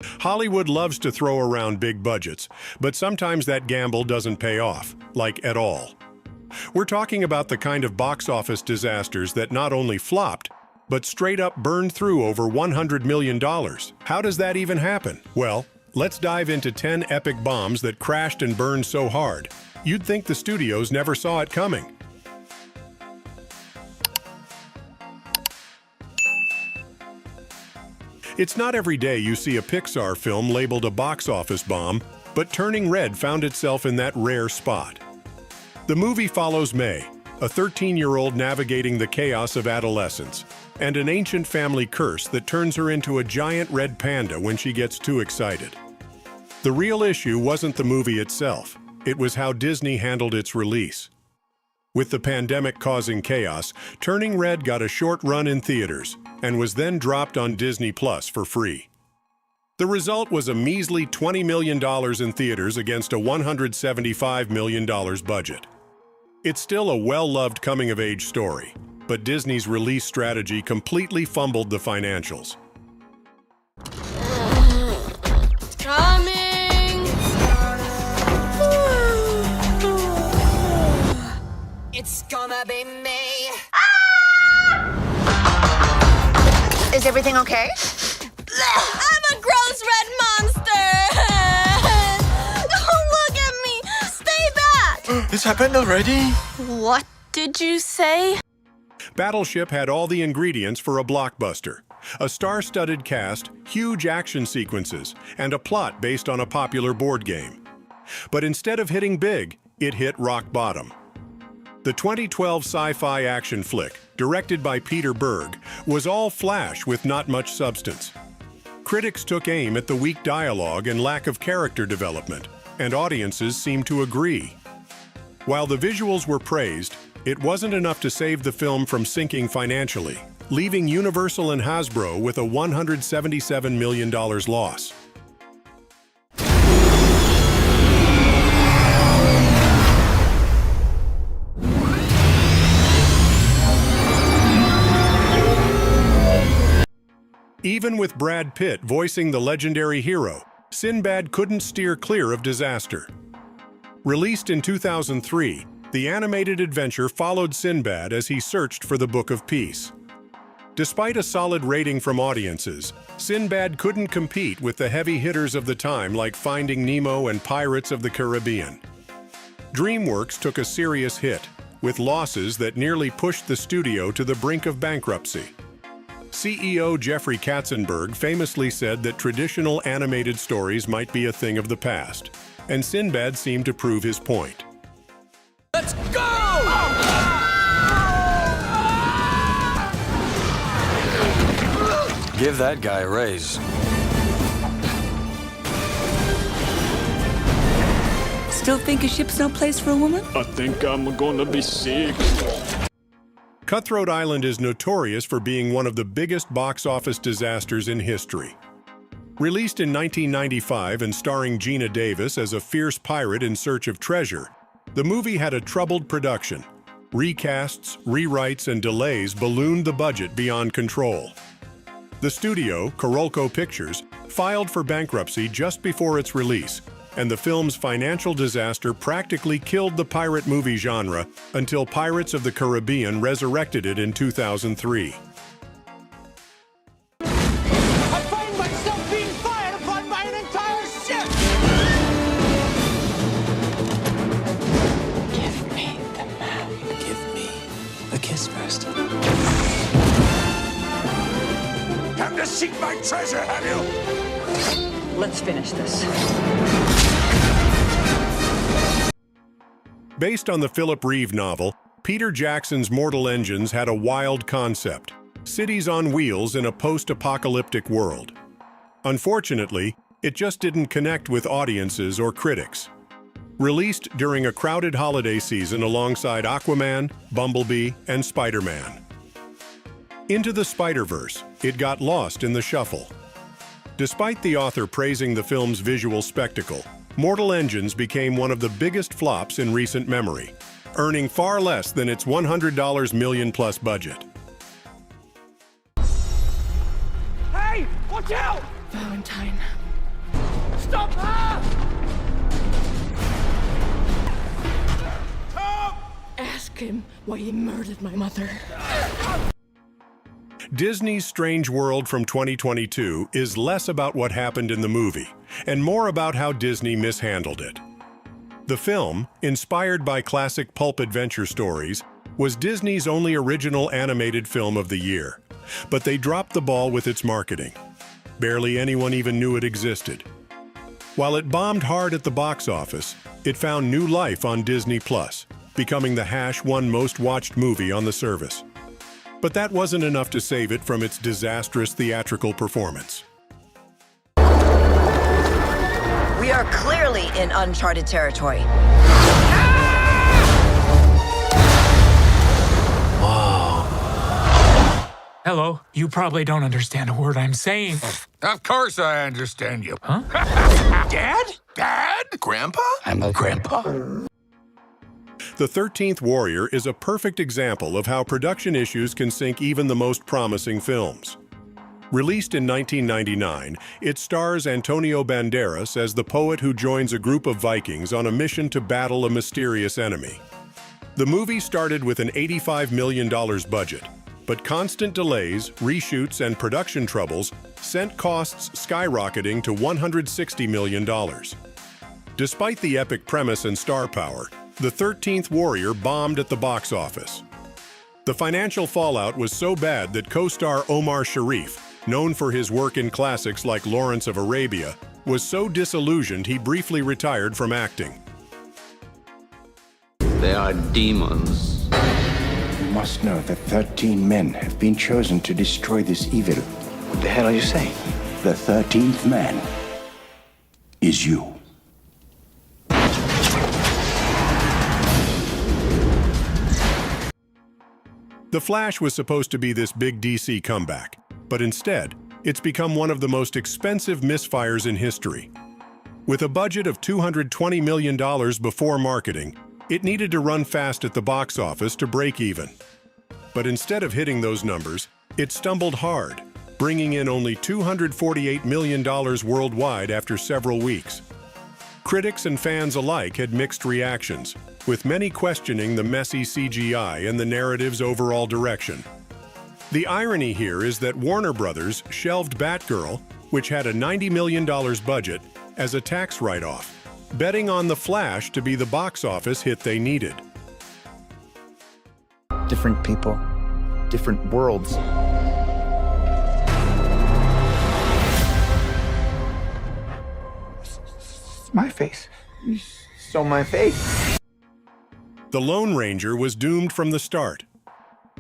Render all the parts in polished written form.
Hollywood loves to throw around big budgets, but sometimes that gamble doesn't pay off, like at all. We're talking about the kind of box office disasters that not only flopped, but straight up burned through over $100 million. How does that even happen? Well, let's dive into 10 epic bombs that crashed and burned so hard, you'd think the studios never saw it coming. It's not every day you see a Pixar film labeled a box office bomb, but Turning Red found itself in that rare spot. The movie follows May, a 13-year-old navigating the chaos of adolescence, and an ancient family curse that turns her into a giant red panda when she gets too excited. The real issue wasn't the movie itself, it was how Disney handled its release. With the pandemic causing chaos, Turning Red got a short run in theaters and was then dropped on Disney Plus for free. The result was a measly $20 million in theaters against a $175 million budget. It's still a well-loved coming-of-age story, but Disney's release strategy completely fumbled the financials. Coming! It's gonna be me! Is everything okay? I'm a gross red monster! Don't look at me! Stay back! This happened already? What did you say? Battleship had all the ingredients for a blockbuster. A star-studded cast, huge action sequences, and a plot based on a popular board game. But instead of hitting big, it hit rock bottom. The 2012 sci-fi action flick, directed by Peter Berg, was all flash with not much substance. Critics took aim at the weak dialogue and lack of character development, and audiences seemed to agree. While the visuals were praised, it wasn't enough to save the film from sinking financially, leaving Universal and Hasbro with a $177 million loss. Even with Brad Pitt voicing the legendary hero, Sinbad couldn't steer clear of disaster. Released in 2003, the animated adventure followed Sinbad as he searched for the Book of Peace. Despite a solid rating from audiences, Sinbad couldn't compete with the heavy hitters of the time like Finding Nemo and Pirates of the Caribbean. DreamWorks took a serious hit, with losses that nearly pushed the studio to the brink of bankruptcy. CEO Jeffrey Katzenberg famously said that traditional animated stories might be a thing of the past, and Sinbad seemed to prove his point. Let's go! Give that guy a raise. Still think a ship's no place for a woman? I think I'm gonna be sick. Cutthroat Island is notorious for being one of the biggest box office disasters in history. Released in 1995 and starring Gina Davis as a fierce pirate in search of treasure, the movie had a troubled production. Recasts, rewrites, and delays ballooned the budget beyond control. The studio, Carolco Pictures, filed for bankruptcy just before its release, and the film's financial disaster practically killed the pirate movie genre until Pirates of the Caribbean resurrected it in 2003. I find myself being fired upon by an entire ship! Give me the map. Give me a kiss first. Come to seek my treasure, have you? Let's finish this. Based on the Philip Reeve novel, Peter Jackson's Mortal Engines had a wild concept: cities on wheels in a post-apocalyptic world. Unfortunately, it just didn't connect with audiences or critics. Released during a crowded holiday season alongside Aquaman, Bumblebee, and Spider-Man. Into the Spider-Verse, it got lost in the shuffle. Despite the author praising the film's visual spectacle, Mortal Engines became one of the biggest flops in recent memory, earning far less than its $100 million-plus budget. Hey, watch out! Valentine. Ask him why he murdered my mother. Disney's Strange World from 2022 is less about what happened in the movie and more about how Disney mishandled it. The film, inspired by classic pulp adventure stories, was Disney's only original animated film of the year, but they dropped the ball with its marketing. Barely anyone even knew it existed. While it bombed hard at the box office, it found new life on Disney+, becoming the #1 most watched movie on the service. But that wasn't enough to save it from its disastrous theatrical performance. We are clearly in uncharted territory. Hello, you probably don't understand a word I'm saying. Of course I understand you. Huh? Dad? Dad? Grandpa? I'm a grandpa. The 13th Warrior is a perfect example of how production issues can sink even the most promising films. Released in 1999, it stars Antonio Banderas as the poet who joins a group of Vikings on a mission to battle a mysterious enemy. The movie started with an $85 million budget, but constant delays, reshoots, and production troubles sent costs skyrocketing to $160 million. Despite the epic premise and star power, the 13th Warrior bombed at the box office. The financial fallout was so bad that co-star Omar Sharif, known for his work in classics like Lawrence of Arabia, was so disillusioned he briefly retired from acting. They are demons. You must know that 13 men have been chosen to destroy this evil. What the hell are you saying? The 13th man is you. The Flash was supposed to be this big DC comeback, but instead, it's become one of the most expensive misfires in history. With a budget of $220 million before marketing, it needed to run fast at the box office to break even. But instead of hitting those numbers, it stumbled hard, bringing in only $248 million worldwide after several weeks. Critics and fans alike had mixed reactions, with many questioning the messy CGI and the narrative's overall direction. The irony here is that Warner Brothers shelved Batgirl, which had a $90 million budget, as a tax write-off, betting on The Flash to be the box office hit they needed. Different people, different worlds. It's my face. You stole my face. The Lone Ranger was doomed from the start.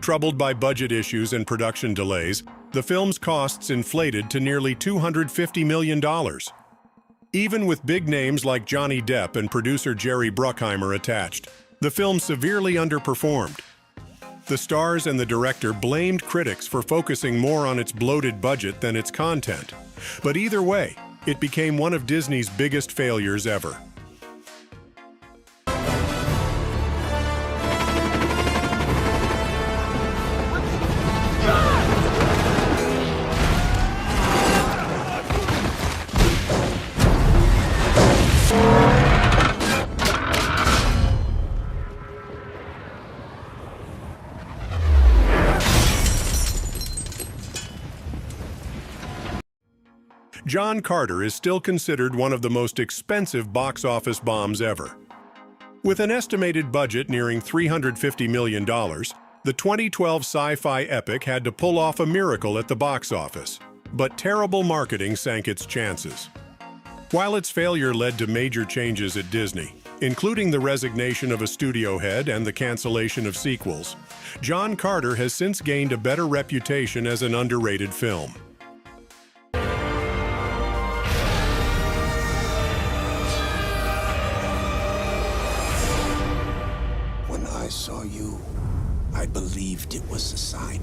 Troubled by budget issues and production delays, the film's costs inflated to nearly $250 million. Even with big names like Johnny Depp and producer Jerry Bruckheimer attached, the film severely underperformed. The stars and the director blamed critics for focusing more on its bloated budget than its content. But either way, it became one of Disney's biggest failures ever. John Carter is still considered one of the most expensive box office bombs ever. With an estimated budget nearing $350 million, the 2012 sci-fi epic had to pull off a miracle at the box office, but terrible marketing sank its chances. While its failure led to major changes at Disney, including the resignation of a studio head and the cancellation of sequels, John Carter has since gained a better reputation as an underrated film. When I saw you, I believed it was a sign.